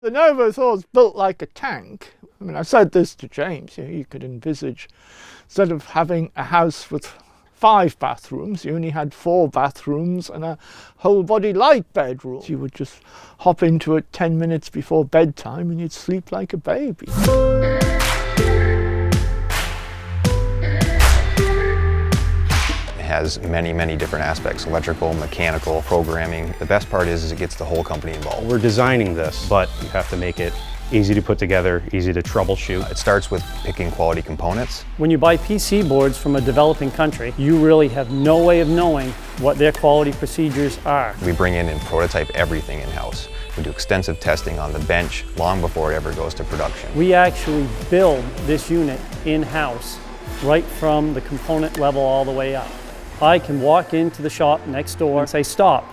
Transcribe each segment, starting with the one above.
The NovoTHOR's built like a tank. I mean, I said this to James, you could envisage, instead of having a house with 5 bathrooms, you only had 4 bathrooms and a whole body light bedroom. You would just hop into it 10 minutes before bedtime and you'd sleep like a baby. Has many different aspects: electrical, mechanical, programming. The best part is it gets the whole company involved. We're designing this, but you have to make it easy to put together, easy to troubleshoot. It starts with picking quality components. When you buy PC boards from a developing country, you really have no way of knowing what their quality procedures are. We bring in and prototype everything in-house. We do extensive testing on the bench long before it ever goes to production. We actually build this unit in-house, right from the component level all the way up. I can walk into the shop next door and say, stop,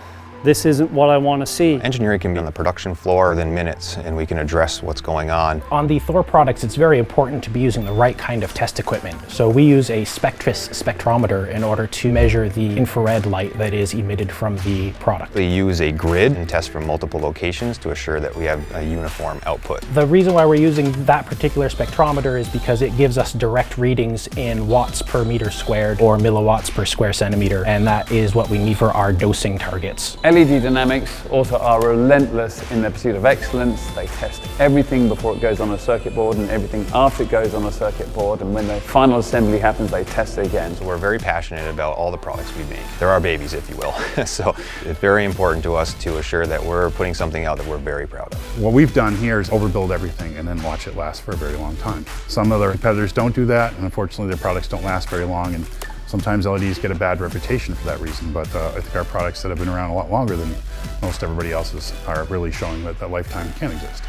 this isn't what I want to see. Engineering can be on the production floor within minutes, and we can address what's going on. On the THOR products, it's very important to be using the right kind of test equipment. So we use a Spectris spectrometer in order to measure the infrared light that is emitted from the product. We use a grid and test from multiple locations to assure that we have a uniform output. The reason why we're using that particular spectrometer is because it gives us direct readings in watts per meter squared or milliwatts per square centimeter, and that is what we need for our dosing targets. LED Dynamics also are relentless in their pursuit of excellence. They test everything before it goes on a circuit board and everything after it goes on a circuit board, and when the final assembly happens, they test it again. So we're very passionate about all the products we make. They're our babies, if you will. So it's very important to us to assure that we're putting something out that we're very proud of. What we've done here is overbuild everything and then watch it last for a very long time. Some other competitors don't do that, and unfortunately their products don't last very long, and sometimes LEDs get a bad reputation for that reason, but I think our products that have been around a lot longer than most everybody else's are really showing that that lifetime can exist.